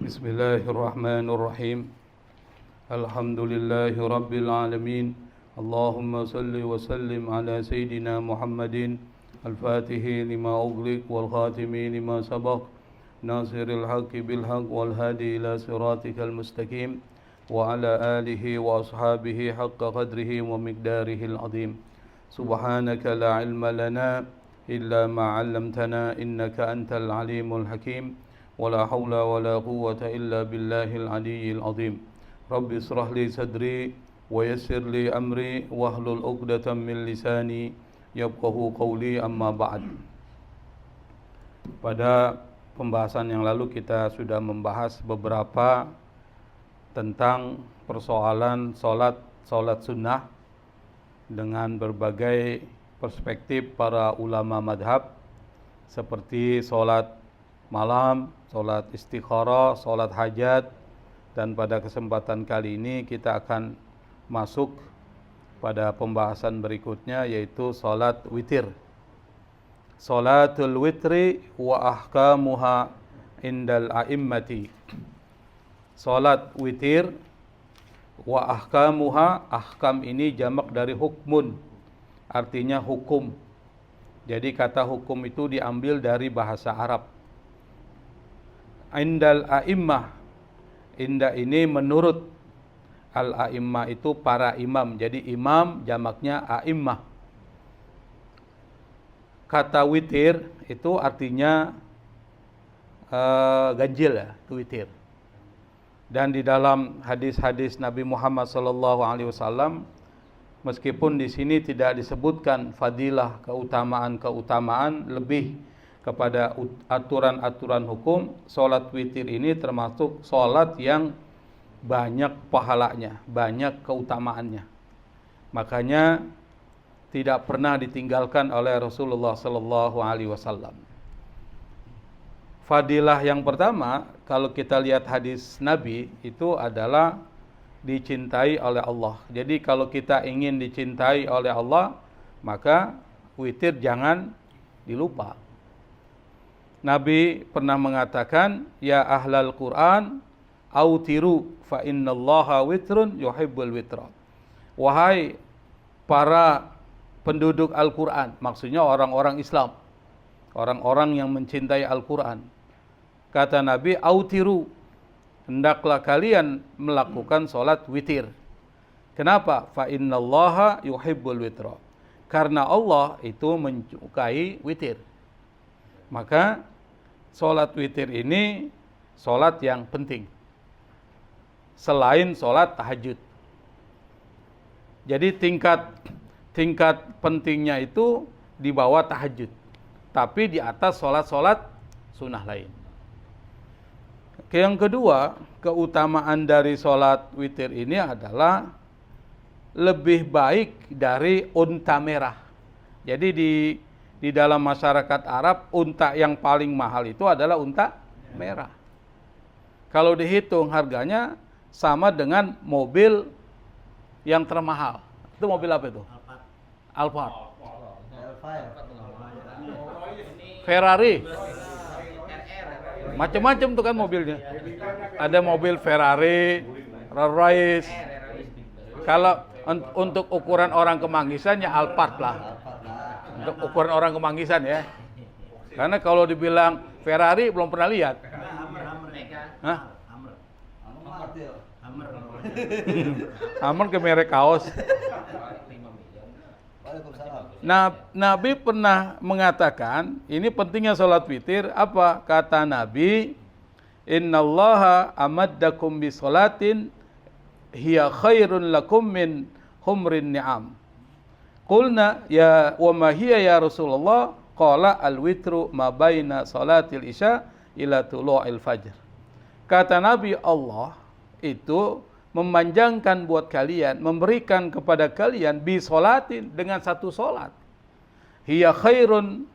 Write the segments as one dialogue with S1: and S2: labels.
S1: Bismillahirrahmanirrahim. Alhamdulillahi Rabbil Alamin. Allahumma salli wa sallim ala Sayyidina Muhammadin Al-Fatihi lima ughliq wal khatimi lima sabaq Nasiril haqqi bil haqq wal hadi ila siratikal mustaqim wa ala alihi wa ashabihi haqqa qadrihi wa miqdarihil azim. Subhanaka la ilma lana illa ma 'allamtana innaka antal alimul hakim. ولا حول ولا قوة إلا بالله العلي العظيم رب اشرح لي صدري ويسر لي أمري واحلل عقدة من لساني يفقهوا قولي أما بعد. Pada pembahasan yang lalu kita sudah membahas beberapa tentang persoalan salat sunnah dengan berbagai perspektif para ulama madhab, seperti salat malam, salat istikharah, salat hajat, dan pada kesempatan kali ini kita akan masuk pada pembahasan berikutnya, yaitu salat witir. Salatul witri wa ahkamuha indal a'immati. Salat witir wa ahkamuha, ahkam ini jamak dari hukmun, artinya hukum. Jadi kata hukum itu diambil dari bahasa Arab. Indal a'immah, inda ini menurut, al-a'immah itu para imam, jadi imam jamaknya a'immah. Kata witir itu artinya ganjil ya, itu witir. Dan di dalam hadis-hadis Nabi Muhammad SAW, meskipun di sini tidak disebutkan fadilah, keutamaan lebih kepada aturan-aturan hukum, salat witir ini termasuk salat yang banyak pahalanya, banyak keutamaannya. Makanya tidak pernah ditinggalkan oleh Rasulullah sallallahu alaihi wasallam. Fadilah yang pertama, kalau kita lihat hadis Nabi, itu adalah dicintai oleh Allah. Jadi kalau kita ingin dicintai oleh Allah, maka witir jangan dilupa. Nabi pernah mengatakan, ya ahlal Quran, autiru fa innallaha witrun yuhibbul witra. Wahai para penduduk Al-Quran, maksudnya orang-orang Islam, orang-orang yang mencintai Al-Quran. Kata Nabi, autiru, hendaklah kalian melakukan salat witir. Kenapa? Fa innallaha yuhibbul witra. Karena Allah itu menyukai witir. Maka salat witir ini salat yang penting selain salat tahajud. Jadi tingkat pentingnya itu di bawah tahajud, tapi di atas salat-salat sunnah lain. Yang kedua, keutamaan dari salat witir ini adalah lebih baik dari unta merah. Jadi di dalam masyarakat Arab, unta yang paling mahal itu adalah unta merah. Kalau dihitung harganya sama dengan mobil yang termahal. Itu mobil apa itu? Alphard. Ferrari. Macam-macam tuh kan mobilnya. Ada mobil Ferrari, Rolls Royce. Kalau untuk ukuran orang Kemanggisan ya Alphard lah. Untuk ukuran orang Kemanggisan ya. Karena kalau dibilang Ferrari belum pernah lihat. Hah? Hammer ke merek kaos. Nah, Nabi pernah mengatakan, ini pentingnya salat witir. Apa kata Nabi? Innallaha amaddakum bi salatin hiya khairun lakum min humrin ni'am. Qulna ya wa ma hiya ya Rasulullah? Qala al-witru ma baina salatil isya ila tulu'il fajr. Kata Nabi, Allah itu memanjangkan buat kalian, memberikan kepada kalian bi salatin, dengan satu salat. Hiya khairun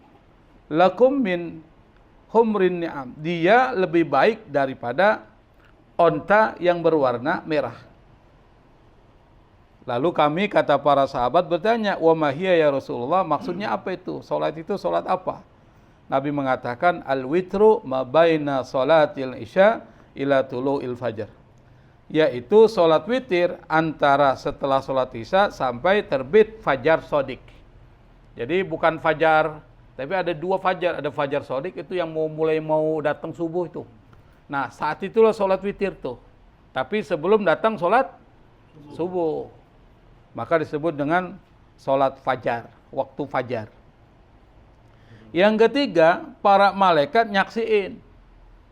S1: lakum min humrin ni'am. Dia lebih baik daripada onta yang berwarna merah. Lalu kami, kata para sahabat, bertanya, wa ma hiya ya Rasulullah, maksudnya apa itu? Salat itu salat apa? Nabi mengatakan, al-witru ma baina salatil isya ila tulu'il fajar. Yaitu sholat witir antara setelah sholat isya sampai terbit fajar sodik. Jadi bukan fajar, tapi ada dua fajar. Ada fajar sodik itu yang mulai mau datang subuh itu. Nah saat itulah sholat witir tuh. Tapi sebelum datang sholat subuh. Maka disebut dengan sholat fajar, waktu fajar. Yang ketiga, para malaikat nyaksiin.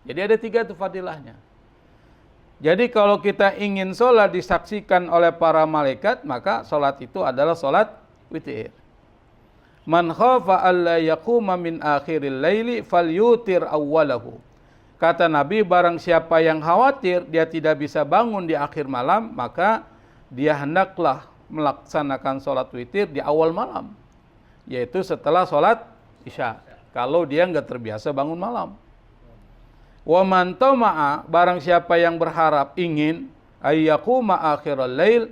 S1: Jadi ada 3 tuh fadilahnya. Jadi kalau kita ingin sholat disaksikan oleh para malaikat, maka sholat itu adalah sholat witir. Man khafa alla yaquma min akhiril laili falyutir awwalahu. Kata Nabi, barang siapa yang khawatir dia tidak bisa bangun di akhir malam, maka dia hendaklah melaksanakan sholat witir di awal malam, yaitu setelah sholat isya, kalau dia nggak terbiasa bangun malam. Wa man tama'a, barang siapa yang berharap ingin ayyaquma akhiral lail,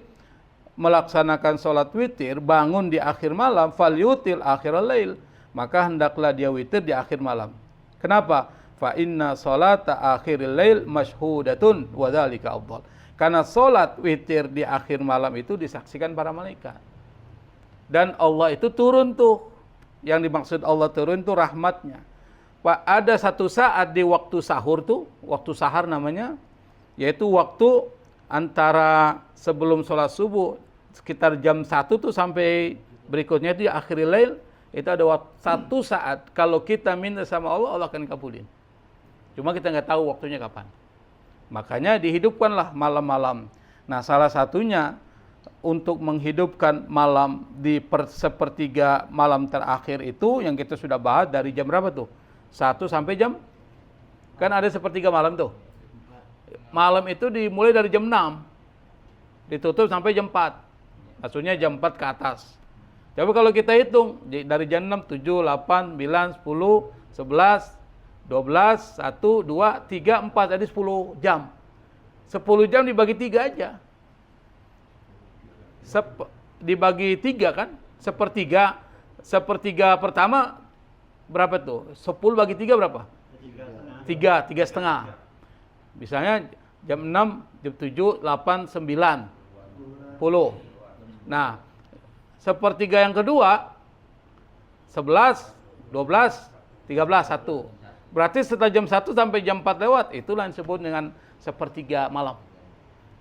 S1: melaksanakan sholat witir, bangun di akhir malam, falyutil akhiral lail, maka hendaklah dia witir di akhir malam. Kenapa? Fa inna sholata akhiril lail masyhudatun wa dzalika afdal. Karena sholat witir di akhir malam itu disaksikan para malaikat. Dan Allah itu turun tuh. Yang dimaksud Allah turun tuh rahmatnya. Pak, ada satu saat di waktu sahur tuh, waktu sahar namanya, yaitu waktu antara sebelum sholat subuh, sekitar jam 1 tuh sampai berikutnya itu di akhir lail, itu ada satu saat, kalau kita minta sama Allah, Allah akan kabulin. Cuma kita nggak tahu waktunya kapan. Makanya dihidupkanlah malam-malam. Nah salah satunya untuk menghidupkan malam di sepertiga malam terakhir itu yang kita sudah bahas dari jam berapa tuh? 1 sampai jam? Kan ada sepertiga malam tuh. Malam itu dimulai dari jam 6. Ditutup sampai jam 4. Maksudnya jam 4 ke atas. Coba kalau kita hitung dari jam 6, 7, 8, 9, 10, 11, 12, 1, 2, 3, 4, ada 10 jam. 10 jam dibagi 3 aja. Dibagi 3 kan? Sepertiga pertama berapa tuh? 10 bagi 3 berapa? 3,5. Misalnya jam 6, jam 7, 8, 9, 10. Nah, sepertiga yang kedua 11, 12, 13, 1. Berarti setelah jam 1 sampai jam 4 lewat, itulah yang disebut dengan sepertiga malam.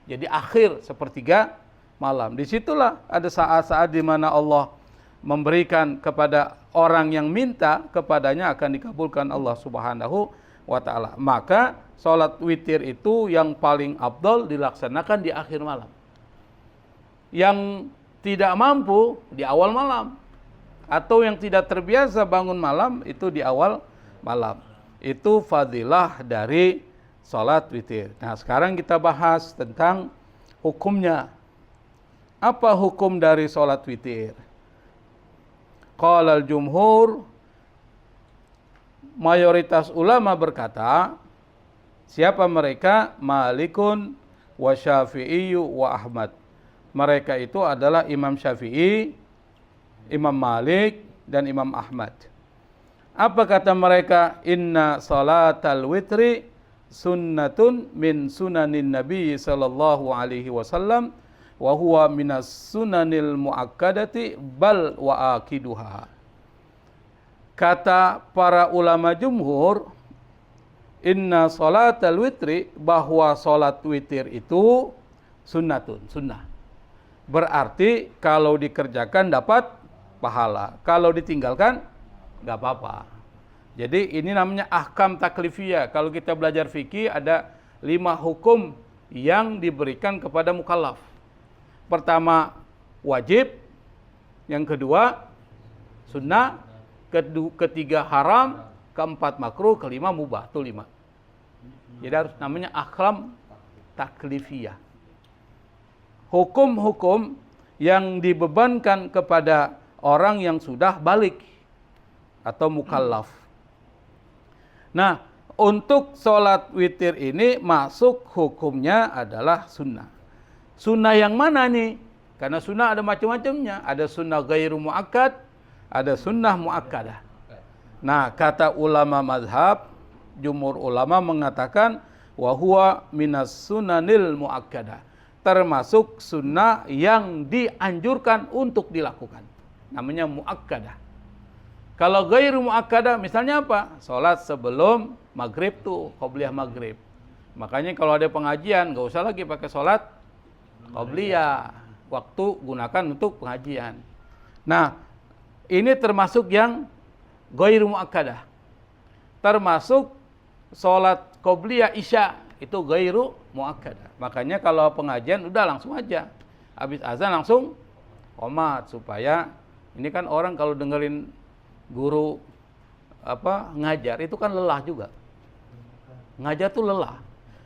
S1: Jadi akhir sepertiga malam. Disitulah ada saat-saat di mana Allah memberikan kepada orang yang minta, kepadanya akan dikabulkan Allah Subhanahu wa ta'ala. Maka sholat witir itu yang paling afdal dilaksanakan di akhir malam. Yang tidak mampu di awal malam. Atau yang tidak terbiasa bangun malam, itu di awal malam. Itu fadilah dari sholat witir. Nah sekarang kita bahas tentang hukumnya. Apa hukum dari sholat witir? Qala al-jumhur, mayoritas ulama berkata, siapa mereka? Malikun wa Syafi'i wa Ahmad. Mereka itu adalah Imam Syafi'i, Imam Malik, dan Imam Ahmad. Apa kata mereka? Inna salatal witri sunnatun min sunanin Nabi sallallahu alaihi wasallam wa huwa minas sunanil muakkadati bal wa akiduha. Kata para ulama jumhur, inna salatal witri, bahwa salat witir itu sunnatun, sunnah. Berarti kalau dikerjakan dapat pahala, kalau ditinggalkan nggak apa-apa. Jadi ini namanya ahkam taklifiyah. Kalau kita belajar fikih ada 5 hukum yang diberikan kepada mukallaf. Pertama wajib, yang kedua sunnah, ketiga haram, keempat makruh, kelima mubah. Itu 5. Jadi harus namanya ahkam taklifiyah. Hukum-hukum yang dibebankan kepada orang yang sudah balik atau mukallaf. Nah, untuk sholat witir ini masuk hukumnya adalah sunnah. Sunnah yang mana nih? Karena sunnah ada macam-macamnya. Ada sunnah ghairu muakkad, ada sunnah muakkadah. Nah, kata ulama mazhab, jumhur ulama mengatakan wa huwa minas sunanil muakkadah, termasuk sunnah yang dianjurkan untuk dilakukan, namanya muakkadah. Kalau ghairu muakkadah misalnya apa? Salat sebelum maghrib tuh, qobliyah maghrib. Makanya kalau ada pengajian nggak usah lagi pakai salat qobliyah, waktu gunakan untuk pengajian. Nah, ini termasuk yang ghairu muakkadah. Termasuk salat qobliyah isya itu ghairu muakkadah. Makanya kalau pengajian udah langsung aja. Habis azan langsung qomat, supaya ini kan orang kalau dengerin guru ngajar itu kan lelah juga. Ngajar tuh lelah.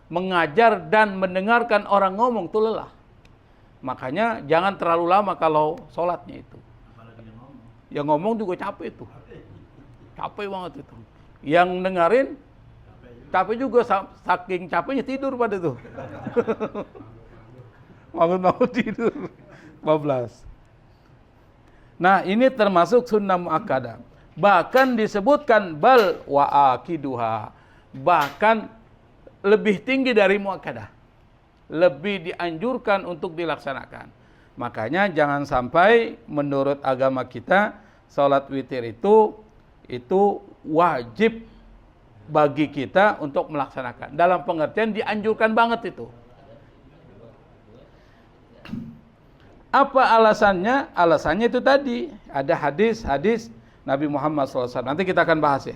S1: Mengajar dan mendengarkan orang ngomong tuh lelah. Makanya jangan terlalu lama kalau sholatnya itu. Yang ngomong juga capek tuh. Capek banget itu. Yang dengerin capek juga, saking capeknya tidur pada tuh. Bangun-bangun tidur. 14. Nah, ini termasuk sunnah muakkadah. Bahkan disebutkan bal wa akiduha. Bahkan lebih tinggi dari muakkadah. Lebih dianjurkan untuk dilaksanakan. Makanya jangan sampai menurut agama kita salat witir itu wajib bagi kita untuk melaksanakan. Dalam pengertian dianjurkan banget itu. Apa alasannya? Alasannya itu tadi. Ada hadis Nabi Muhammad SAW. Nanti kita akan bahas ya.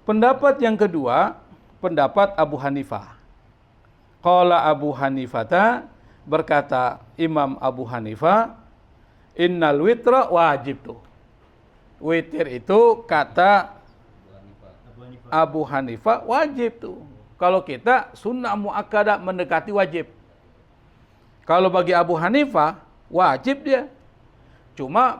S1: Pendapat yang kedua, pendapat Abu Hanifah. Qala Abu Hanifah, berkata Imam Abu Hanifah, innal witra wajib tuh. Witir itu kata Abu Hanifah wajib tuh. Kalau kita sunnah muakkadah mendekati wajib. Kalau bagi Abu Hanifah wajib dia. Cuma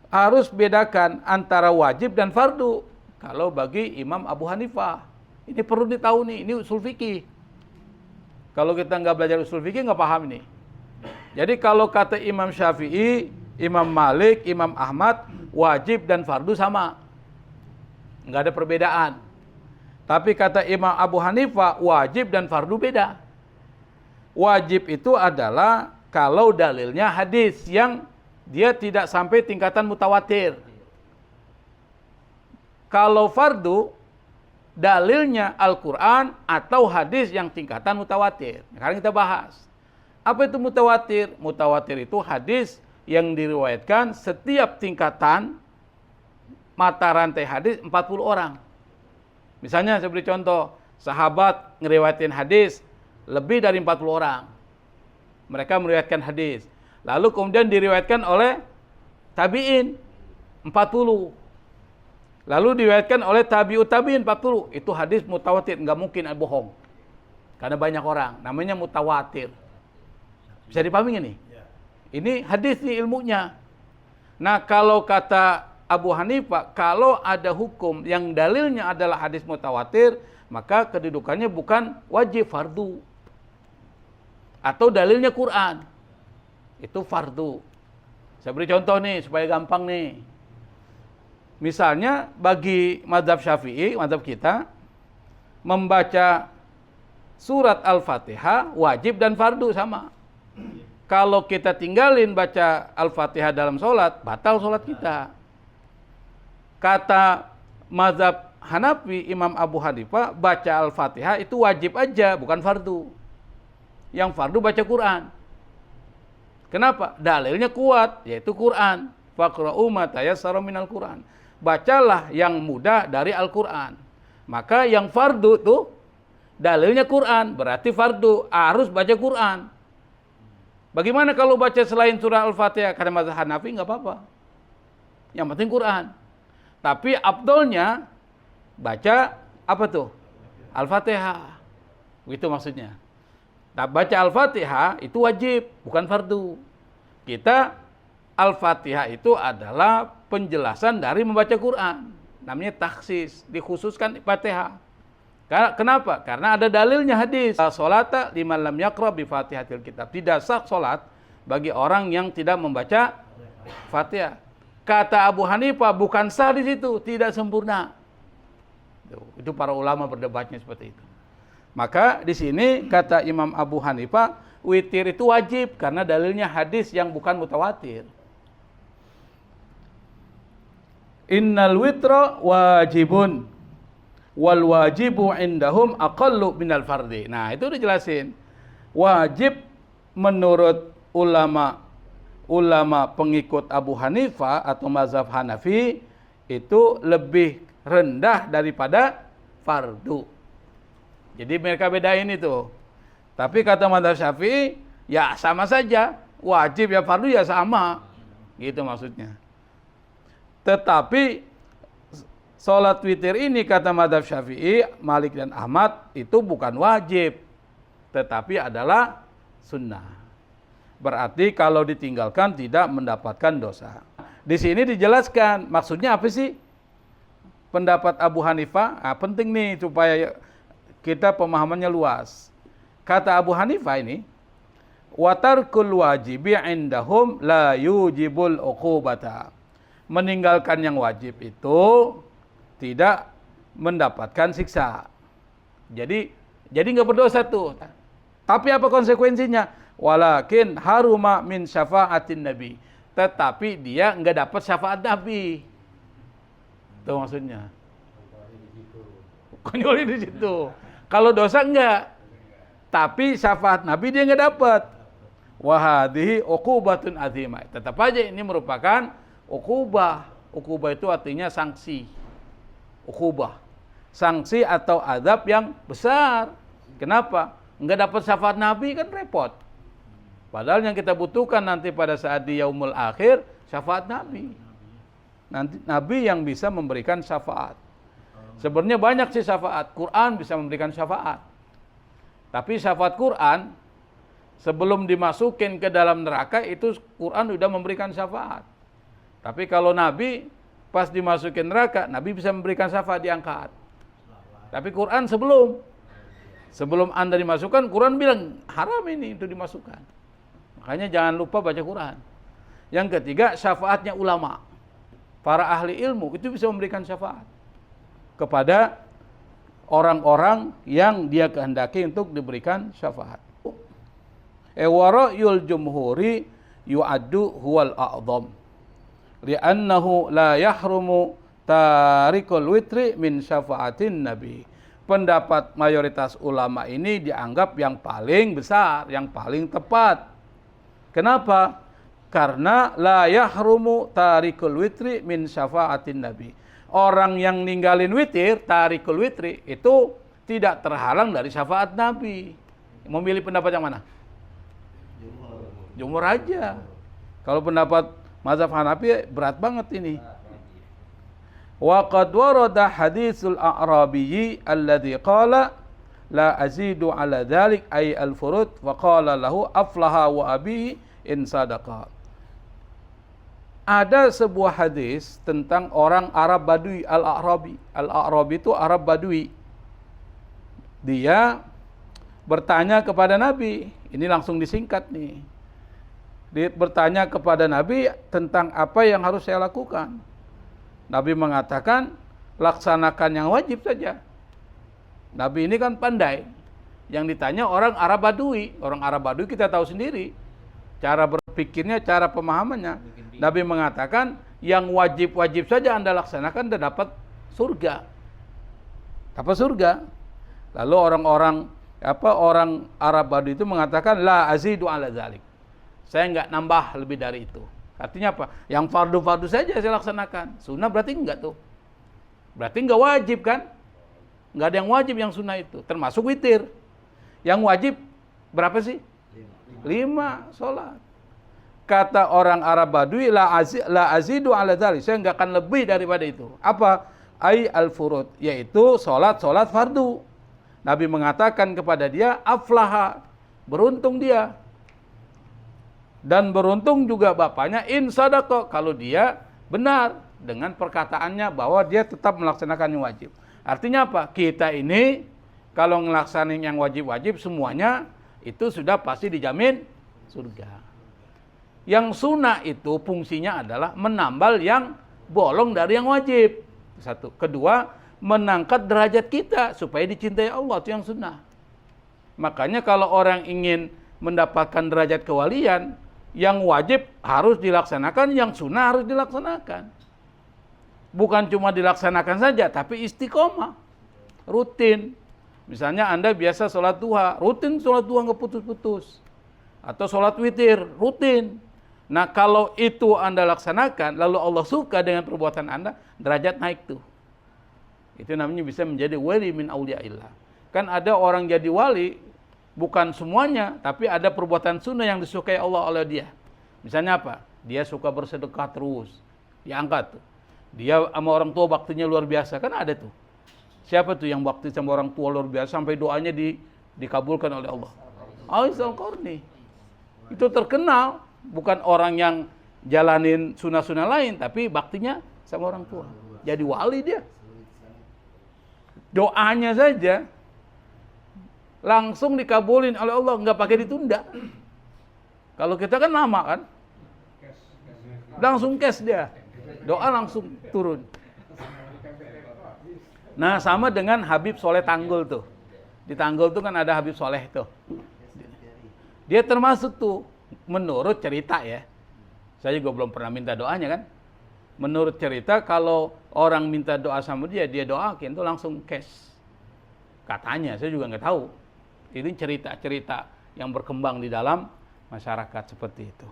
S1: harus bedakan antara wajib dan fardu. Kalau bagi Imam Abu Hanifah, ini perlu ditahu nih, ini usul fikih. Kalau kita nggak belajar usul fikih nggak paham ini. Jadi kalau kata Imam Syafi'i, Imam Malik, Imam Ahmad, wajib dan fardu sama. Nggak ada perbedaan. Tapi kata Imam Abu Hanifah, wajib dan fardu beda. Wajib itu adalah kalau dalilnya hadis yang dia tidak sampai tingkatan mutawatir. Kalau fardu, dalilnya Al-Quran atau hadis yang tingkatan mutawatir. Sekarang kita bahas. Apa itu mutawatir? Mutawatir itu hadis yang diriwayatkan setiap tingkatan mata rantai hadis 40 orang. Misalnya saya beri contoh, sahabat ngeriwayatin hadis lebih dari 40 orang. Mereka meriwayatkan hadis. Lalu kemudian diriwayatkan oleh tabi'in 40. Lalu diriwayatkan oleh tabi'ut tabi'in 40. Itu hadis mutawatir, enggak mungkin bohong. Karena banyak orang, namanya mutawatir. Bisa dipahami nih? Ini hadis nih ilmunya. Nah, kalau kata Abu Hanifah, kalau ada hukum yang dalilnya adalah hadis mutawatir, maka kedudukannya bukan wajib, fardu. Atau dalilnya Quran. Itu fardu. Saya beri contoh nih supaya gampang nih. Misalnya bagi mazhab Syafi'i, mazhab kita, membaca surat Al-Fatihah wajib dan fardu sama. Kalau kita tinggalin baca Al-Fatihah dalam sholat, batal sholat kita. Kata mazhab Hanafi, Imam Abu Hanifah, baca Al-Fatihah itu wajib aja, bukan fardu. Yang fardu baca Quran. Kenapa? Dalilnya kuat, yaitu Quran. Faqra'u ma tayassara minal Quran. Bacalah yang mudah dari Al-Quran. Maka yang fardu tuh dalilnya Quran, berarti fardu, harus baca Quran. Bagaimana kalau baca selain surah Al-Fatihah? Kata mazhab Hanafi enggak apa-apa. Yang penting Quran. Tapi afdolnya baca apa tuh? Al-Fatihah. Begitu maksudnya. Nah, baca Al-Fatihah itu wajib, bukan fardu. Kita Al-Fatihah itu adalah penjelasan dari membaca Quran. Namanya taksis, dikhususkan Fatihah. Kenapa? Karena ada dalilnya hadis. Salata liman lam yaqra bi Fatihatil Kitab. Tidak sah salat bagi orang yang tidak membaca Fatihah. Kata Abu Hanifah bukan sah di situ, tidak sempurna. Itu para ulama berdebatnya seperti itu. Maka di sini kata Imam Abu Hanifah, witir itu wajib karena dalilnya hadis yang bukan mutawatir. Innal witra wajibun wal wajibu indahum aqallu minal fardi. Nah, itu udah jelasin. Wajib menurut ulama pengikut Abu Hanifah atau mazhab Hanafi itu lebih rendah daripada fardu. Jadi mereka bedain itu. Tapi kata mazhab Syafi'i, ya sama saja. Wajib ya fardu ya sama. Gitu maksudnya. Tetapi sholat witir ini kata mazhab Syafi'i, Malik dan Ahmad itu bukan wajib. Tetapi adalah sunnah. Berarti kalau ditinggalkan tidak mendapatkan dosa. Di sini dijelaskan maksudnya apa sih? Pendapat Abu Hanifah, penting nih supaya kita pemahamannya luas. Kata Abu Hanifah ini, wa tarkul wajibi indahum la yujibul uqubata. Meninggalkan yang wajib itu tidak mendapatkan siksa. Jadi nggak berdosa tuh. Tapi apa konsekuensinya? Walakin haruma min syafaatin nabi. Tetapi dia nggak dapat syafaat Nabi. Itu maksudnya. Konyol di situ. Kalau dosa enggak. Tapi syafaat Nabi dia nggak dapat. Wahadihi uqubatun azimah. Tetap aja ini merupakan uqubah. Uqubah itu artinya sanksi. Uqubah. Sanksi atau azab yang besar. Kenapa? Nggak dapat syafaat Nabi kan repot. Padahal yang kita butuhkan nanti pada saat di yaumul akhir, syafaat Nabi. Nanti Nabi yang bisa memberikan syafaat. Sebenarnya banyak sih syafaat. Quran bisa memberikan syafaat. Tapi syafaat Quran, sebelum dimasukin ke dalam neraka, itu Quran sudah memberikan syafaat. Tapi kalau Nabi, pas dimasukin neraka, Nabi bisa memberikan syafaat diangkat. Tapi Quran sebelum Anda dimasukkan, Quran bilang, haram ini itu dimasukkan. Makanya jangan lupa baca Quran. Yang ketiga, syafaatnya ulama. Para ahli ilmu itu bisa memberikan syafaat kepada orang-orang yang dia kehendaki untuk diberikan syafaat. Wara'yul jumhuri yu'addu huwal a'dham. Li'annahu la yahrumu tarikul witri min syafaatin nabi. Pendapat mayoritas ulama ini dianggap yang paling besar, yang paling tepat. Kenapa? Karena la yahrumu tarikul witri min syafaatin nabi. Orang yang ninggalin witir, tarikul witri, itu tidak terhalang dari syafaat Nabi. Memilih pendapat yang mana? Jumhur aja. Kalau pendapat mazhab Hanafi berat banget ini. Wa qad warada haditsul a'rabiyyi alladhi qala la azidu ala dhalik ay al-furud wa qala lahu aflaha wa abihi in sadaqa. Ada sebuah hadis tentang orang Arab Badui, Al-A'rabi. Al-A'rabi itu Arab Badui. Dia bertanya kepada Nabi, ini langsung disingkat nih. Dia bertanya kepada Nabi tentang apa yang harus saya lakukan. Nabi mengatakan, laksanakan yang wajib saja. Nabi ini kan pandai. Yang ditanya orang Arab Badui. Orang Arab Badui kita tahu sendiri. Cara berpikirnya, cara pemahamannya. Nabi mengatakan, yang wajib-wajib saja Anda laksanakan dan dapat surga. Dapat surga. Lalu orang Arab Badui itu mengatakan, la azidu ala zalik. Saya enggak nambah lebih dari itu. Artinya apa? Yang fardu-fardu saja saya laksanakan. Sunnah berarti enggak tuh. Berarti enggak wajib kan? Enggak ada yang wajib yang sunnah itu. Termasuk witir. Yang wajib berapa sih? 5 sholat. Kata orang Arab Badui, la azidu ala dzalik. Saya enggak akan lebih daripada itu. Apa? Ai al-furud, yaitu sholat fardu. Nabi mengatakan kepada dia, aflaha, beruntung dia. Dan beruntung juga bapaknya in sadaqa, kalau dia benar dengan perkataannya bahwa dia tetap melaksanakan yang wajib. Artinya apa? Kita ini kalau ngelaksanain yang wajib-wajib semuanya itu sudah pasti dijamin surga. Yang sunnah itu fungsinya adalah menambal yang bolong dari yang wajib. Satu. Kedua, menangkat derajat kita supaya dicintai Allah, itu yang sunnah. Makanya kalau orang ingin mendapatkan derajat kewalian, yang wajib harus dilaksanakan, yang sunnah harus dilaksanakan. Bukan cuma dilaksanakan saja, tapi istiqomah, rutin. Misalnya Anda biasa sholat duha, rutin sholat duha nggak putus-putus. Atau sholat witir, rutin. Nah kalau itu Anda laksanakan, lalu Allah suka dengan perbuatan Anda, derajat naik tuh. Itu namanya bisa menjadi wali min auliyaillah. Kan ada orang jadi wali, bukan semuanya, tapi ada perbuatan sunnah yang disukai Allah oleh dia. Misalnya apa? Dia suka bersedekah terus, diangkat tuh. Dia sama orang tua baktinya luar biasa, kan ada tuh. Siapa tuh yang bakti sama orang tua luar biasa sampai doanya dikabulkan oleh Allah? Ais Al-Qarni. Itu terkenal, bukan orang yang jalanin sunnah-sunnah lain, tapi baktinya sama orang tua. Jadi wali dia. Doanya saja langsung dikabulin oleh Allah, nggak pakai ditunda. Kalau kita kan lama kan, langsung cash dia, doa langsung turun. Nah sama dengan Habib Soleh Tanggul tuh. Di Tanggul tuh kan ada Habib Soleh tuh. Dia termasuk tuh, menurut cerita ya. Saya juga belum pernah minta doanya kan. Menurut cerita kalau orang minta doa sama dia doakin tuh langsung cash. Katanya, saya juga nggak tahu. Ini cerita-cerita yang berkembang di dalam masyarakat seperti itu.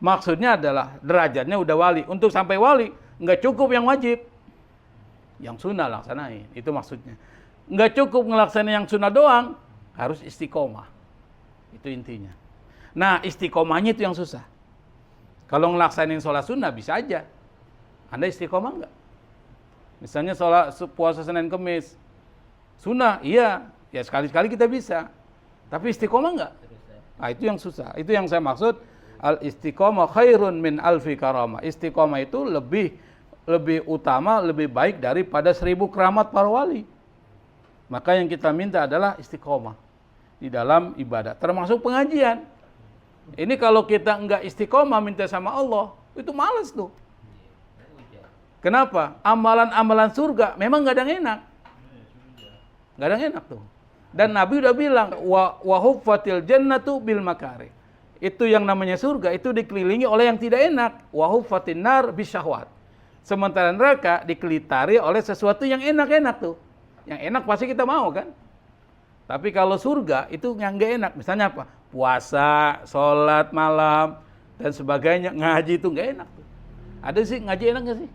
S1: Maksudnya adalah derajatnya udah wali. Untuk sampai wali, nggak cukup yang wajib. Yang sunnah laksanain, itu maksudnya. Nggak cukup ngelaksanain yang sunnah doang, harus istiqomah. Itu intinya. Nah, istiqomahnya itu yang susah. Kalau ngelaksanain sholat sunnah bisa aja. Anda istiqomah nggak? Misalnya sholat puasa Senin Kemis, sunnah, iya. Ya sekali-sekali kita bisa. Tapi istiqomah nggak? Nah, itu yang susah. Itu yang saya maksud. Al-istiqomah khairun min alfi karamah. Istiqomah itu lebih utama, lebih baik daripada 1000 keramat para wali. Maka yang kita minta adalah istiqomah di dalam ibadah, termasuk pengajian. Ini kalau kita enggak istiqomah minta sama Allah, itu malas tuh. Kenapa? Amalan-amalan surga memang enggak ada yang enak. Enggak ada yang enak tuh. Dan Nabi udah bilang, wa huffatil jannatu bil makari. Itu yang namanya surga, itu dikelilingi oleh yang tidak enak. Wa huffatin nar bisyahwat. Sementara neraka dikelitari oleh sesuatu yang enak-enak tuh. Yang enak pasti kita mau kan? Tapi kalau surga itu yang nggak enak. Misalnya apa? Puasa, sholat malam, dan sebagainya. Ngaji itu nggak enak tuh. Ada sih ngaji enak nggak sih?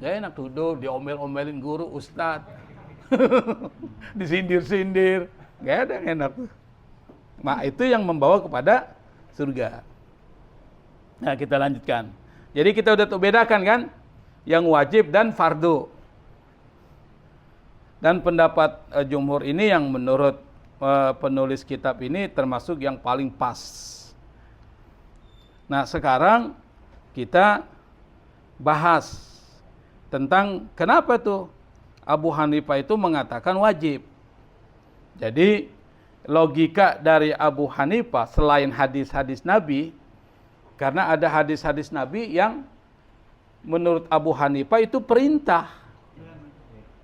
S1: Nggak enak tuh. Diomel-omelin guru, ustadz. Disindir-sindir. Nggak ada yang enak tuh. Nah itu yang membawa kepada surga. Nah kita lanjutkan. Jadi kita udah tuh bedakan kan? Yang wajib dan fardu. Dan pendapat jumhur ini yang menurut penulis kitab ini termasuk yang paling pas. Nah sekarang kita bahas tentang kenapa tuh Abu Hanifah itu mengatakan wajib. Jadi logika dari Abu Hanifah selain hadis-hadis Nabi, karena ada hadis-hadis Nabi yang menurut Abu Hanifah itu perintah.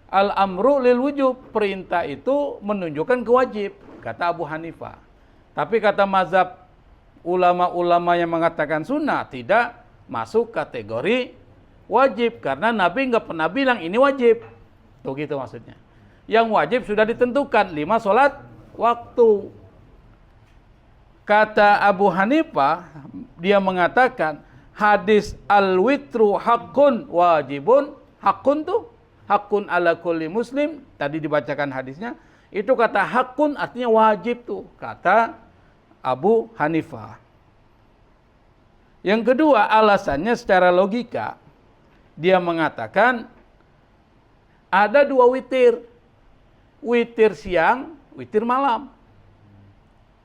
S1: Al-amru lil wujub, perintah itu menunjukkan kewajib, kata Abu Hanifah. Tapi kata mazhab ulama-ulama yang mengatakan sunnah tidak masuk kategori wajib, karena Nabi nggak pernah bilang ini wajib. Tuh gitu maksudnya. Yang wajib sudah ditentukan 5 sholat waktu. Kata Abu Hanifah, dia mengatakan hadis al-witru hakun wajibun, hakun tuh hakun ala kulli muslim, tadi dibacakan hadisnya, itu kata hakun artinya wajib tuh, kata Abu Hanifah. Yang kedua alasannya secara logika, dia mengatakan ada 2 witir, witir siang, witir malam.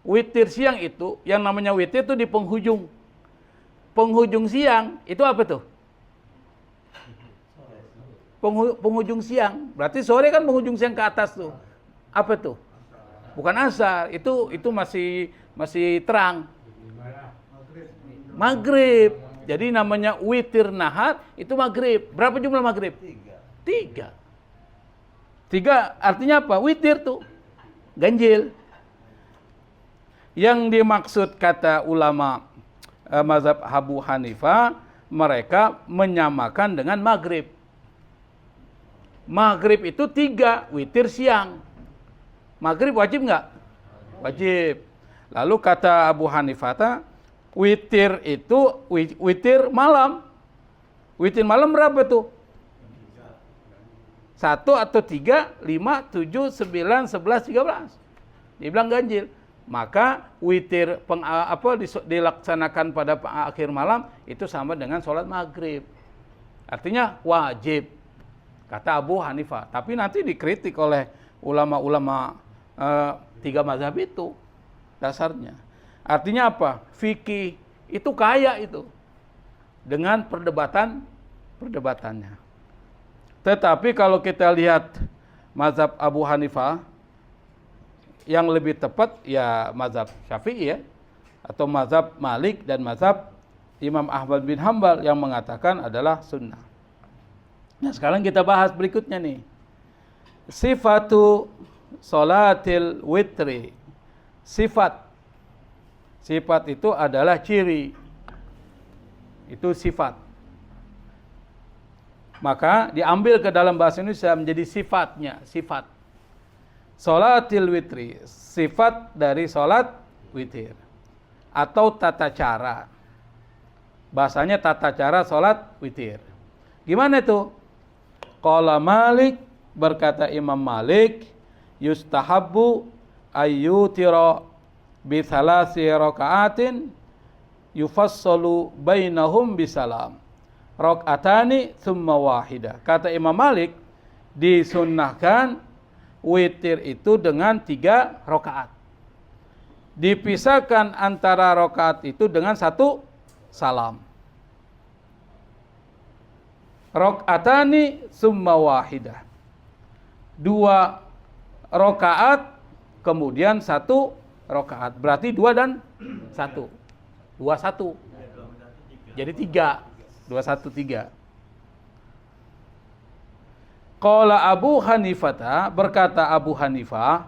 S1: Witir siang itu, yang namanya witir itu di penghujung. Penghujung siang, itu apa tuh? Penghujung siang, berarti sore kan penghujung siang ke atas tuh. Apa tuh? Bukan asar, itu masih terang. Maghrib. Jadi namanya witir nahar itu maghrib. Berapa jumlah maghrib? 3. 3 artinya apa? Witir tuh. Ganjil. Yang dimaksud kata ulama mazhab Abu Hanifah, mereka menyamakan dengan maghrib. Maghrib itu 3, witir siang. Maghrib wajib nggak? Wajib. Lalu kata Abu Hanifah, witir itu witir malam. Witir malam berapa tuh? 1 atau 3, 5, 7, 9, 11, 13. Dibilang ganjil. Maka witir dilaksanakan pada akhir malam itu sama dengan sholat maghrib. Artinya wajib. Kata Abu Hanifah. Tapi nanti dikritik oleh ulama-ulama 3 mazhab itu. Dasarnya. Artinya apa? Fikih itu kaya itu. Dengan perdebatannya. Tetapi kalau kita lihat mazhab Abu Hanifah, yang lebih tepat ya mazhab Syafi'i ya, atau mazhab Malik dan mazhab Imam Ahmad bin Hambal yang mengatakan adalah sunnah. Nah sekarang kita bahas berikutnya nih. Sifatu sholatil witri. Sifat itu adalah ciri. Itu sifat. Maka diambil ke dalam bahasa Indonesia menjadi sifatnya, sifat. Sholatil witri, sifat dari sholat witir. Atau tata cara. Bahasanya tata cara sholat witir. Gimana itu? Qala Malik, berkata Imam Malik, yustahabbu ayyutira bi thalasi raka'atin yufassalu bainahum bisalam. Raka'atani thumma wahidah. Kata Imam Malik, disunnahkan witir itu dengan 3 rakaat. Dipisahkan antara rakaat itu dengan 1 salam. Raka'atani thumma wahidah. 2 rakaat kemudian 1 rakaat. Berarti 2 dan 1. 2 1. Jadi 3. 2 1 3. Qala Abu Hanifah, berkata Abu Hanifah,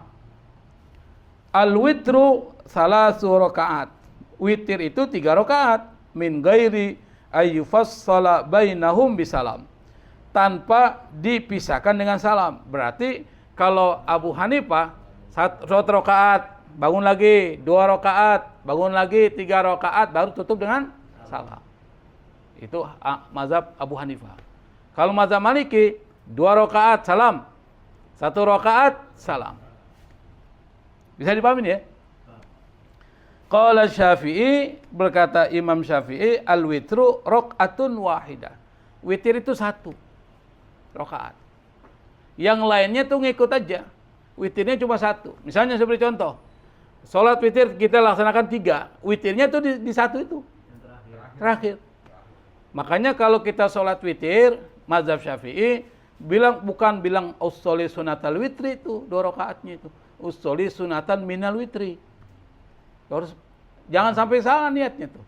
S1: al-witru salasu rakaat. Witir itu 3 rakaat min ghairi ayyufassala bainahum bisalam. Tanpa dipisahkan dengan salam. Berarti kalau Abu Hanifah 1 rakaat, bangun lagi, 2 rakaat, bangun lagi, 3 rakaat, baru tutup dengan salam. Itu mazhab Abu Hanifah. Kalau mazhab Maliki 2 rakaat salam, 1 rakaat salam. Bisa dipahami ya? Qala Syafi'i, berkata Imam Syafi'i, al-witru rakaatun wahidah. Witir itu 1 rakaat. Yang lainnya tuh ngikut aja. Witirnya cuma 1. Misalnya seperti contoh, sholat witir kita laksanakan 3. Witirnya tuh di 1 itu. Terakhir. Makanya kalau kita sholat witir, mazhab Syafi'i bukan bilang usolli sunatal witri itu 2 rakaatnya itu. Usolli sunatan minal witri. Jangan sampai salah niatnya tuh.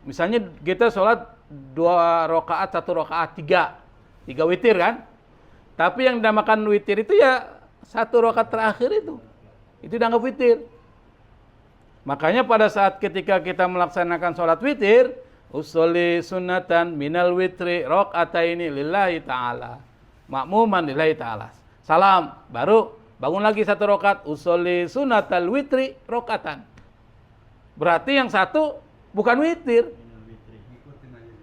S1: Misalnya kita sholat 2 rakaat, 1 rakaat, 3 witir kan. Tapi yang dinamakan witir itu ya 1 rakaat terakhir itu. Itu dianggap witir. Makanya pada saat ketika kita melaksanakan sholat witir, usolli sunatan minal witri raka'ataini lillahi ta'ala. Makmuman lillahi ta'ala. Salam, baru bangun lagi 1 rakaat, usolli sunatal witri raka'atan. Berarti yang 1 bukan witir.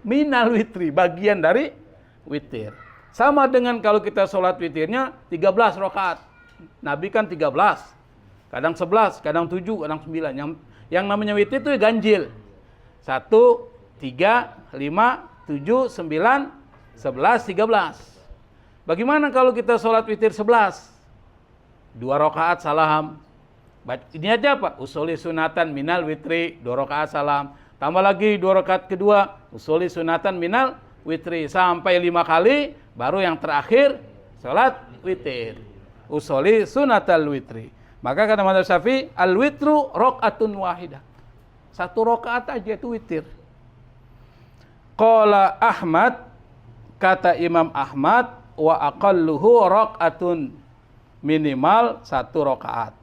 S1: Minal witri, bagian dari witir. Sama dengan kalau kita sholat witirnya 13 rakaat. Nabi kan 13. Kadang 11, kadang 7, kadang 9. Yang namanya witir itu ganjil. 1, 3, 5, 7, 9, 11, 13. Bagaimana kalau kita sholat witir 11? 2 rakaat salam. Ini aja apa? Usolli sunatan minal witri, 2 rakaat salam. Tambah lagi 2 rakaat kedua, usolli sunatan minal witri. Sampai 5 kali, baru yang terakhir, sholat witir. Usolli sunatal witri. Maka kata mazhab Syafi'i, al-witru rakaatun wahidah. 1 rakaat aja itu witir. Qala Ahmad, kata Imam Ahmad, wa aqalluhu rakaatun. minimal 1 rakaat.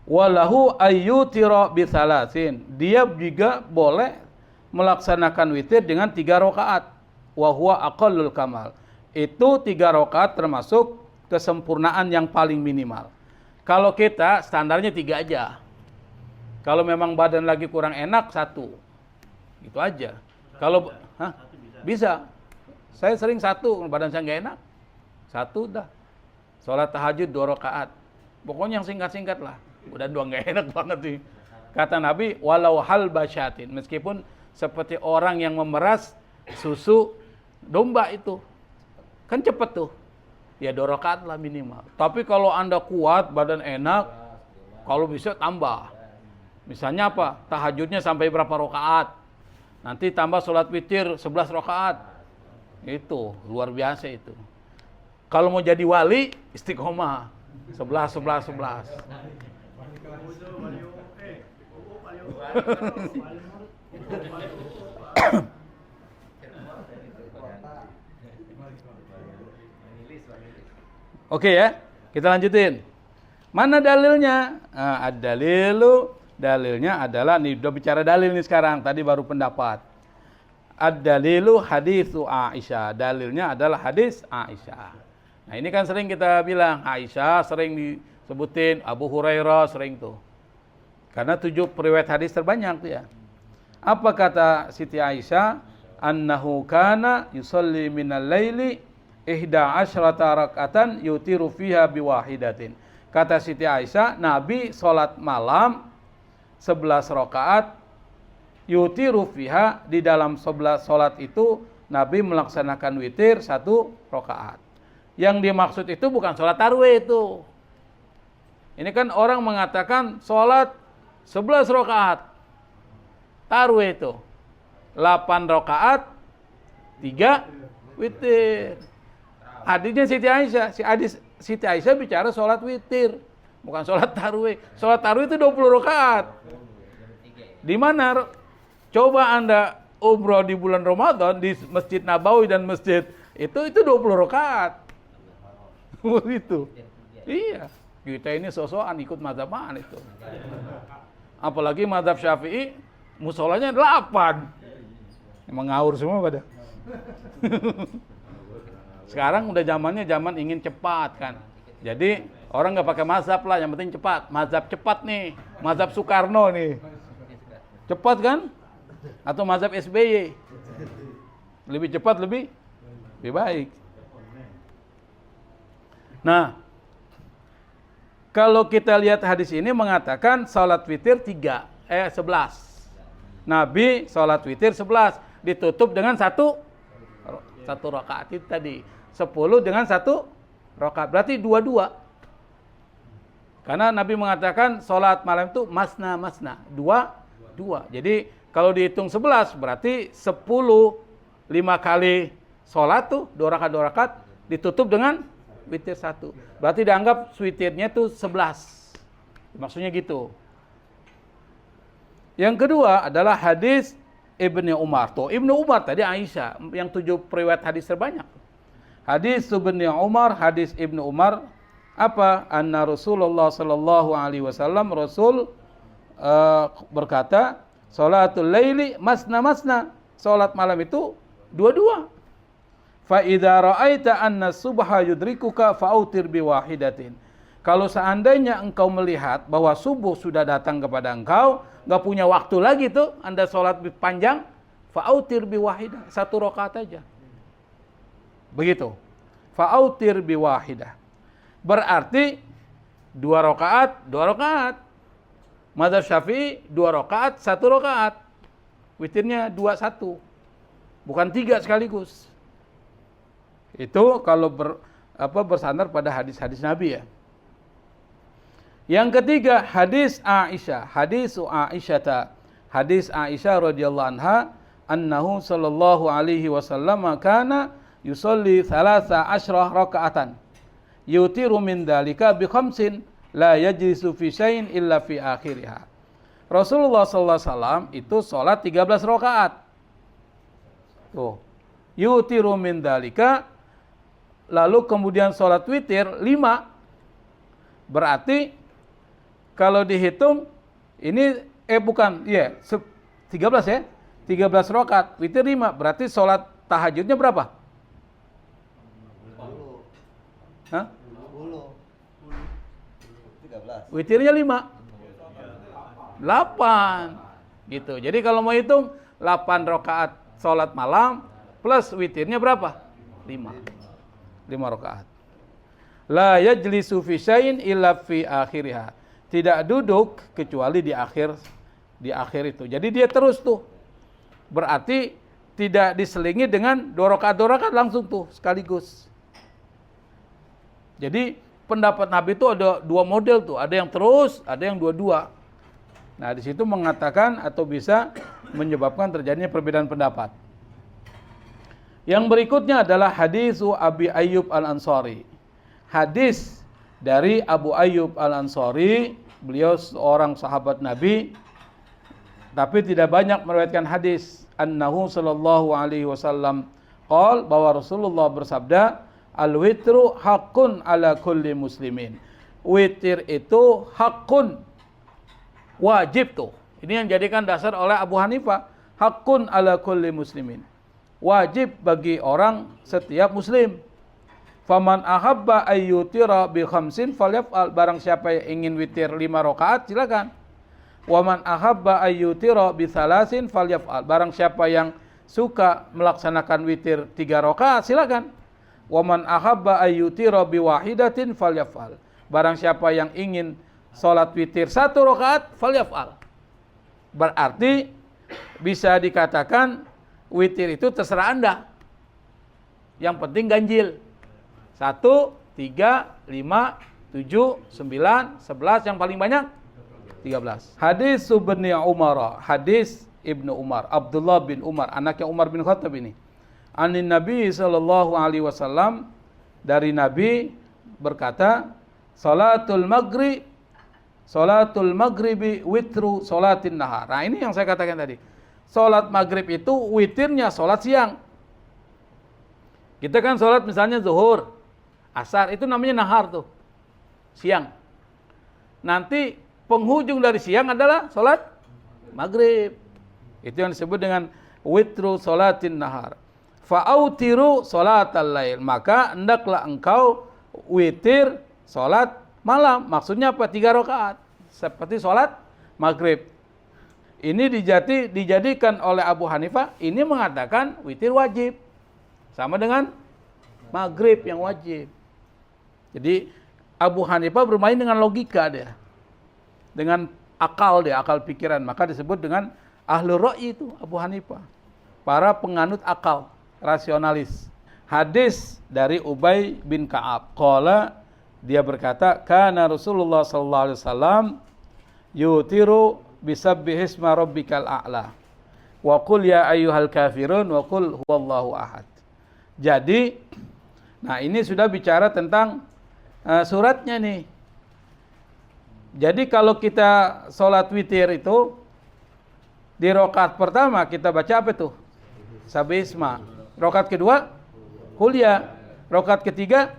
S1: Walahu ayyutira bisalasin. Dia juga boleh melaksanakan witir dengan 3 rakaat. Wa huwa aqallul kamal. Itu 3 rakaat termasuk kesempurnaan yang paling minimal. Kalau kita standarnya 3 aja. Kalau memang badan lagi kurang enak 1. Gitu aja. Kalau bisa. Saya sering 1, badan saya nggak enak. 1 dah. Sholat tahajud 2 rakaat. Pokoknya yang singkat-singkat lah. Udah 2 nggak enak banget sih. Kata Nabi, walau hal basyatin. Meskipun seperti orang yang memeras susu domba itu. Kan cepet tuh. Ya 2 rakaat lah minimal. Tapi kalau Anda kuat, badan enak, kalau bisa tambah. Misalnya apa? Tahajudnya sampai berapa rakaat. Nanti tambah sholat witir 11 rakaat. Itu, luar biasa itu. Kalau mau jadi wali, istiqomah. 11, 11, 11. Oke ya, kita lanjutin. Mana dalilnya? Nah, dalilnya adalah, nih udah bicara dalil nih sekarang, tadi baru pendapat. Ad-dalilu haditsu Aisyah. Dalilnya adalah hadis Aisyah. Nah, ini kan sering kita bilang, Aisyah sering disebutin, Abu Hurairah sering tuh. Karena 7 periwayat hadis terbanyak tuh ya. Apa kata Siti Aisyah? Annahu kana yusalli minal laili 11 raka'atan yutiru fiha biwahidatin. Kata Siti Aisyah, Nabi sholat malam 11 rakaat, yutiru fiha, di dalam 11 sholat itu Nabi melaksanakan witir 1 rakaat. Yang dimaksud itu bukan sholat tarawih itu. Ini kan orang mengatakan sholat 11 rakaat. Tarawih itu 8 rakaat, 3 witir. Hadisnya Siti Aisyah, Siti Aisyah bicara sholat witir, bukan sholat tarawih. Sholat tarawih itu 20 rakaat. Di mana? Coba Anda umroh di bulan Ramadan di Masjid Nabawi dan masjid itu 20 rakaat. Itu. Iya. Kita ini sosokan ikut mazhab mana itu. Apalagi mazhab Syafi'i, musolanya 8. Emang ngawur semua pada. Sekarang udah zamannya zaman ingin cepat kan. Jadi orang nggak pakai mazhab lah, yang penting cepat. Mazhab cepat nih, mazhab Soekarno nih. Cepat kan? Atau mazhab SBY. Lebih cepat, lebih baik. Nah, kalau kita lihat hadis ini mengatakan salat witir 11. Nabi salat witir 11 ditutup dengan 1 rakaat itu tadi. 10 dengan 1 rakaat. Berarti 2. Karena Nabi mengatakan salat malam itu masna. 2. Jadi kalau dihitung 11 berarti 10 5 kali salat tuh 2 rakaat ditutup dengan witir 1. Berarti dianggap witirnya tuh 11. Maksudnya gitu. Yang kedua adalah hadis Ibnu Umar. Tuh, Ibnu Umar tadi Aisyah yang 7 periwayat hadis terbanyak. Hadis Ibnu Umar, hadis Ibnu Umar apa? Anna Rasulullah sallallahu alaihi wasallam Rasul berkata, "Salatul laili masna. Salat malam itu 2. Fa idza ra'aita anna subha yudrikuka fa'utir biwahidatin." Kalau seandainya engkau melihat bahwa subuh sudah datang kepada engkau, enggak punya waktu lagi tuh Anda salat panjang, fa'utir biwahidah, 1 rakaat aja. Begitu. Fa'utir biwahidah. Berarti 2 rakaat. Mazhab Syafi'i 2 rakaat, 1 rakaat. Witirnya 2-1. Bukan 3 sekaligus. Itu kalau bersandar pada hadis-hadis Nabi ya. Yang ketiga, hadis Aisyah. Hadis Aisyah radhiyallahu anha, annahu sallallahu alaihi wasallam kana yusolli 13 rakaatan. Yutiru min dalika bi 5 la yajlisu fi syai'in illa fi akhiriha. Rasulullah sallallahu alaihi wasallam itu salat 13 rakaat. Tuh. Yutiru min dalika lalu kemudian sholat witir 5. Berarti kalau dihitung ini 13 ya. 13 rakaat, witir 5. Berarti sholat tahajudnya berapa?
S2: 10.
S1: Hah?
S2: 10. 13.
S1: Witirnya 5. 8. Gitu. Jadi kalau mau hitung 8 rakaat sholat malam plus witirnya berapa? 5 rakaat. La yajlisu fi syai'in illa fi akhiriha. Tidak duduk kecuali di akhir itu. Jadi dia terus tuh. Berarti tidak diselingi dengan 2 rakaat langsung tuh sekaligus. Jadi pendapat Nabi itu ada 2 model tuh, ada yang terus, ada yang 2-2. Nah, di situ mengatakan atau bisa menyebabkan terjadinya perbedaan pendapat. Yang berikutnya adalah hadis Abi Ayyub Al-Ansari. Hadis dari Abu Ayyub Al-Ansari, beliau seorang sahabat Nabi, tapi tidak banyak meriwayatkan hadis. Annahu sallallahu alaihi wasallam qol, bahwa Rasulullah bersabda, al-witru haqqun ala kulli muslimin. Witir itu hakun, wajib tuh. Ini yang jadikan dasar oleh Abu Hanifah. Hakun ala kulli muslimin. Wajib bagi orang setiap muslim. Faman ahabba ayyutira bi khamsin falyaf'al. Barang siapa yang ingin witir 5 rakaat silakan. Waman ahabba ayyutira bi thalasin falyaf'al. Barang siapa yang suka melaksanakan witir 3 rakaat silakan. Waman ahabba ayyutira bi wahidatin falyaf'al. Barang siapa yang ingin salat witir 1 rakaat falyaf'al. Berarti bisa dikatakan witir itu terserah Anda. Yang penting ganjil. 1, 3, 5, 7, 9, 11, yang paling banyak 13. Hadis Ibnu Umar, hadis Ibnu Umar, Abdullah bin Umar, anaknya Umar bin Khattab ini. Anin Nabi sallallahu alaihi wasallam, dari Nabi berkata, salatul maghribi witru salatin nahar. Nah, ini yang saya katakan tadi. Salat maghrib itu witirnya salat siang. Kita kan salat misalnya zuhur, asar, itu namanya nahar tuh, siang. Nanti penghujung dari siang adalah salat maghrib. Itu yang disebut dengan witru salatin nahar. Fa'autiru salatal lail. Maka hendaklah engkau witir salat malam. Maksudnya apa? 3 rakaat. Seperti salat maghrib. Ini dijadikan oleh Abu Hanifah, ini mengatakan witir wajib. Sama dengan maghrib yang wajib. Jadi Abu Hanifah bermain dengan logika dia. Dengan akal dia, akal pikiran. Maka disebut dengan ahlur ra'yi itu Abu Hanifah. Para penganut akal, rasionalis. Hadis dari Ubay bin Ka'ab. Qala, dia berkata, kana Rasulullah sallallahu alaihi wasallam yutiru bisabbihisma rabbikal a'la. Wa qul ya ayyuhal kafirun wa qul huwallahu ahad. Jadi, nah ini sudah bicara tentang suratnya nih. Jadi kalau kita sholat witir itu, di rakaat pertama kita baca apa tuh? Sabbihisma. Rakaat kedua, qul ya. Rakaat ketiga,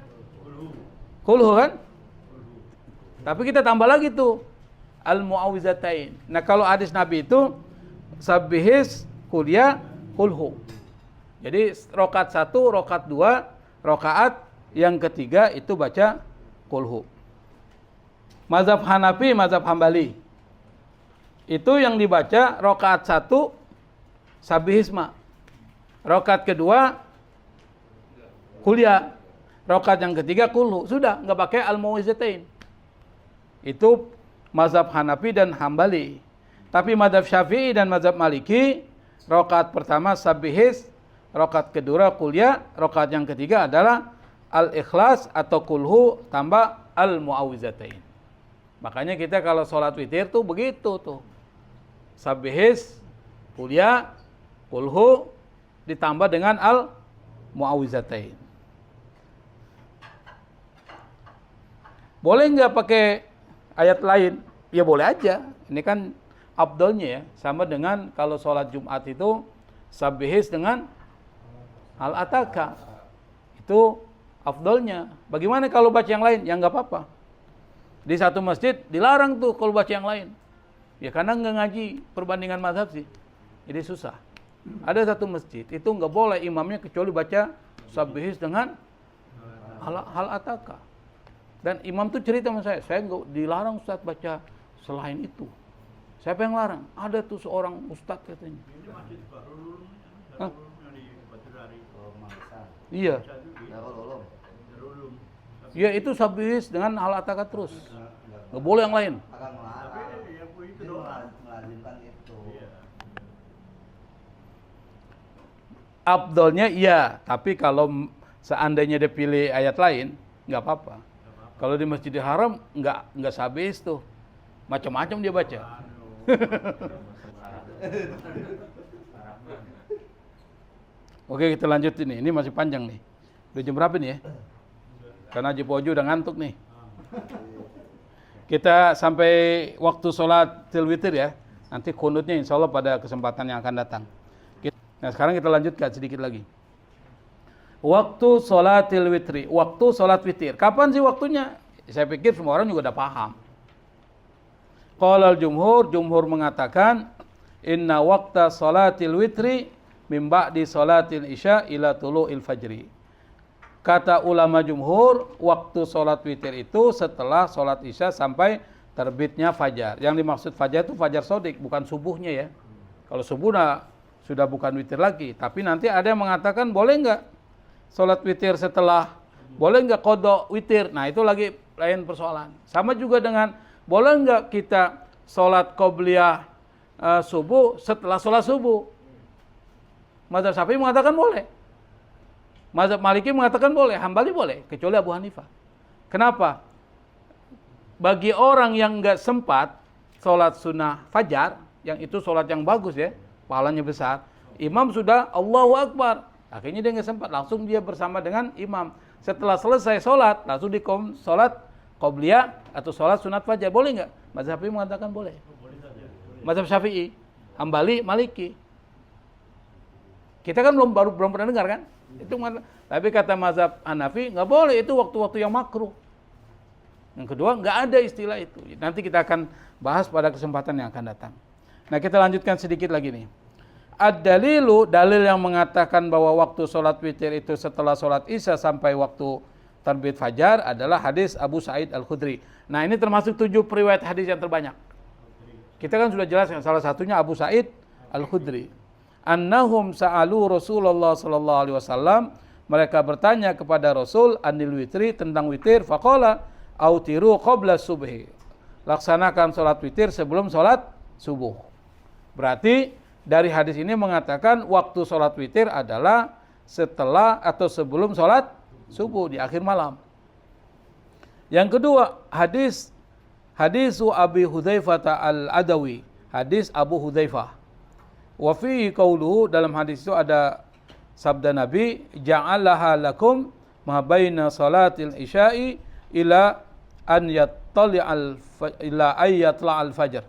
S1: qulhu kan? Tapi kita tambah lagi tuh, al-mu'awwizatain. Nah kalau hadis Nabi itu, sabbihis, qul ya, qulhu. Jadi rakaat 1, rakaat 2, rakaat yang ketiga itu baca qulhu. Mazhab Hanafi, mazhab Hambali, itu yang dibaca rakaat 1 sabbihisma. Rakaat kedua qul ya. Rakaat yang ketiga qulhu. Sudah, enggak pakai al-mu'awwizatain. Itu mazhab Hanafi dan Hambali. Tapi mazhab Syafi'i dan mazhab Maliki, rakaat pertama sabbihis, rakaat kedua qul ya, rakaat yang ketiga adalah al-ikhlas atau qulhu tambah al-mu'awwizatain. Makanya kita kalau sholat witir tuh begitu tuh. Sabbihis, qul ya, qulhu ditambah dengan al-mu'awwizatain. Boleh nggak pakai ayat lain? Ya boleh aja. Ini kan afdalnya ya. Sama dengan kalau sholat Jumat itu sabbihis dengan al-ataka. Itu afdolnya. Bagaimana kalau baca yang lain? Ya nggak apa-apa. Di satu masjid dilarang tuh kalau baca yang lain. Ya karena nggak ngaji perbandingan mazhab sih. Jadi susah. Ada satu masjid itu nggak boleh imamnya kecuali baca sabbihis dengan hal ataka. Dan imam tuh cerita sama saya nggak dilarang Ustaz baca selain itu. Siapa yang larang? Ada tuh seorang ustadz katanya. Ini masjid Darul yang di Batu Dari. Iya. Ya itu sabbihis dengan hal ataka terus. Nggak boleh yang lain. Abdolnya iya, tapi kalau seandainya dia pilih ayat lain, nggak apa-apa. Kalau di Masjidil Haram nggak sabbihis tuh, macam-macam dia baca. Oke, kita lanjut ini masih panjang nih. Udah jam berapa nih ya? Karena Haji Pojo udah ngantuk nih. Kita sampai waktu sholat witir ya. Nanti kunutnya insya Allah pada kesempatan yang akan datang. Nah sekarang kita lanjutkan sedikit lagi. Waktu sholat witri, waktu sholat witir. Kapan sih waktunya? Saya pikir semua orang juga udah paham. Qala jumhur mengatakan inna waqta sholatil witri min ba'di sholatil isya ila tulu'il fajri. Kata ulama jumhur, waktu sholat witir itu setelah sholat isya sampai terbitnya fajar. Yang dimaksud fajar itu fajar sodik, bukan subuhnya ya. Kalau subuh sudah bukan witir lagi. Tapi nanti ada yang mengatakan boleh nggak sholat witir setelah, boleh nggak qodok witir. Nah itu lagi lain persoalan. Sama juga dengan boleh nggak kita sholat qobliyah subuh setelah sholat subuh? Mazhab Syafi'i mengatakan boleh. Mazhab Maliki mengatakan boleh. Hambali boleh, kecuali Abu Hanifah. Kenapa? Bagi orang yang nggak sempat sholat sunnah fajar, yang itu sholat yang bagus ya, pahalanya besar. Imam sudah Allahu Akbar. Akhirnya dia nggak sempat, langsung dia bersama dengan imam. Setelah selesai sholat, langsung sholat qobliyah atau sholat sunat fajar. Boleh nggak? Mazhab Syafi'i mengatakan boleh. Mazhab Syafi'i, Hambali, Maliki. Kita kan belum pernah dengar kan? Itu tapi kata mazhab Hanafi nggak boleh, itu waktu-waktu yang makruh. Yang kedua nggak ada istilah itu. Nanti kita akan bahas pada kesempatan yang akan datang. Nah kita lanjutkan sedikit lagi nih. Ad-dalilu, dalil yang mengatakan bahwa waktu sholat witir itu setelah sholat isya sampai waktu terbit fajar adalah hadis Abu Sa'id Al-Khudri. Nah ini termasuk 7 riwayat hadis yang terbanyak. Kita kan sudah jelaskan salah satunya Abu Sa'id Al-Khudri. Annahum sa'alu Rasulullah sallallahu alaihi wasallam, mereka bertanya kepada Rasul anil witri, tentang witir, faqala autiru qabla subhi, laksanakan sholat witir sebelum sholat subuh. Berarti dari hadis ini mengatakan waktu sholat witir adalah setelah atau sebelum sholat subuh di akhir malam. Yang kedua, hadisu Abi Hudzaifah al-Adawi, hadis Abu Hudzaifah. Wa fihi qauluhu, dalam hadis itu ada sabda Nabi, ja'alaha lakum ma baina salatil isya'i ila an yatla'al fajr.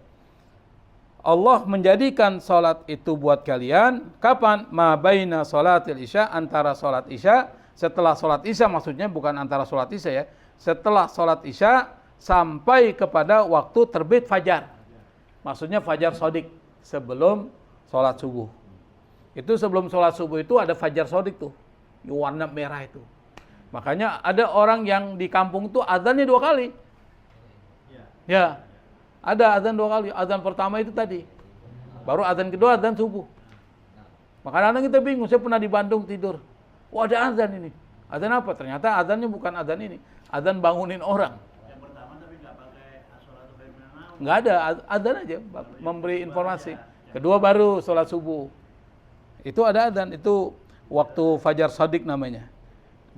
S1: Allah menjadikan salat itu buat kalian kapan? Ma baina salatil isya, antara salat isya, setelah salat isya maksudnya, bukan antara salat isya ya. Setelah salat isya sampai kepada waktu terbit fajar. Maksudnya fajar sodik, sebelum sholat subuh. Itu sebelum sholat subuh itu ada fajar sodik tuh, warna merah itu. Makanya ada orang yang di kampung tuh azannya 2 kali. Ya, ada azan 2 kali. Azan pertama itu tadi, baru azan kedua azan subuh. Makanya kita bingung. Saya pernah di Bandung tidur, wah ada azan ini. Azan apa? Ternyata azannya bukan azan ini, azan bangunin orang. Yang pertama tapi nggak pakai as-sholatu bainana. Nggak ada, azan aja memberi informasi. Kedua baru sholat subuh. Itu ada adzan, itu waktu fajar shadiq namanya.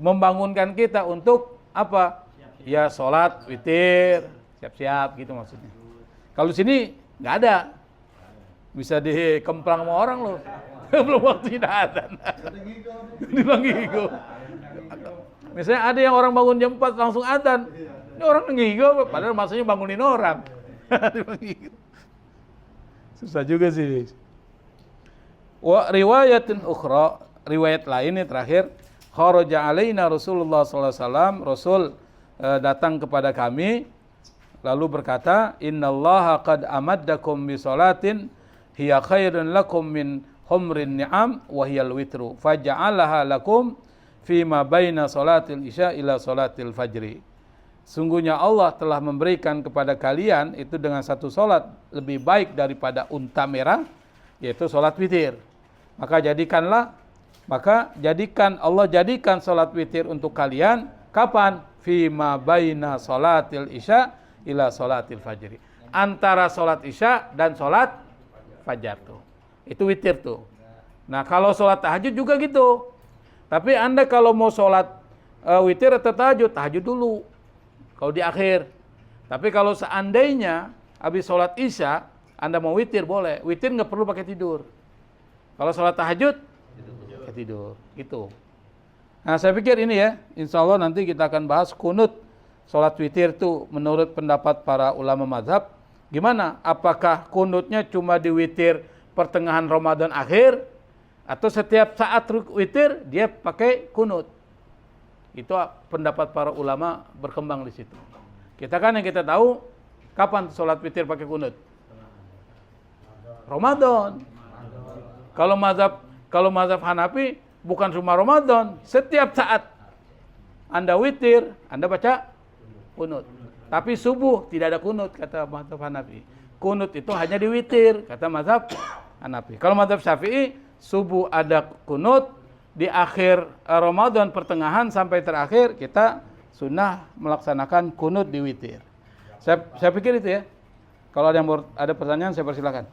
S1: Membangunkan kita untuk apa? Ya sholat, witir, siap-siap gitu maksudnya. Kalau sini nggak ada. Bisa dikemplang sama orang loh. Belum waktunya adzan. Dibangigo. Misalnya ada yang orang bangun jam 4 langsung adzan. Ini orang ngigo, padahal maksudnya bangunin orang. Dibangigo. Susah juga sih. Wa riwayatin ukhra, riwayat lain ini terakhir, kharaja alaina Rasulullah sallallahu alaihi wasallam, Rasul datang kepada kami lalu berkata, innallaha qad amaddakum bi salatin hiya khairun lakum min humrin ni'am wa hiyal witru faja'alaha lakum fima baina salatil isya ila salatil fajri. Sungguhnya Allah telah memberikan kepada kalian itu dengan satu salat lebih baik daripada unta merah, yaitu salat witir. Allah jadikan salat witir untuk kalian kapan? Fima baina salatil isya ila salatil fajri. Antara salat isya dan salat fajar tuh. Itu witir tuh. Nah, kalau salat tahajud juga gitu. Tapi Anda kalau mau salat witir atau tahajud dulu. Kalau di akhir. Tapi kalau seandainya habis salat isya Anda mau witir boleh. Witir nggak perlu pakai tidur. Kalau salat tahajud tidur gitu. Nah, saya pikir ini ya, insya Allah nanti kita akan bahas kunut salat witir itu menurut pendapat para ulama mazhab gimana? Apakah kunutnya cuma di witir pertengahan Ramadan akhir atau setiap saat witir dia pakai kunut? Itu pendapat para ulama berkembang di situ. Kita kan yang kita tahu kapan salat witir pakai kunut? Ramadan. Kalau mazhab Hanafi bukan cuma Ramadan, setiap saat Anda witir, Anda baca kunut. Tapi subuh tidak ada kunut kata mazhab Hanafi. Kunut itu hanya di witir kata mazhab Hanafi. Kalau mazhab Syafi'i, subuh ada kunut, di akhir Ramadan pertengahan sampai terakhir kita sunnah melaksanakan kunut di witir. Saya pikir itu ya. Kalau ada pertanyaan saya persilakan.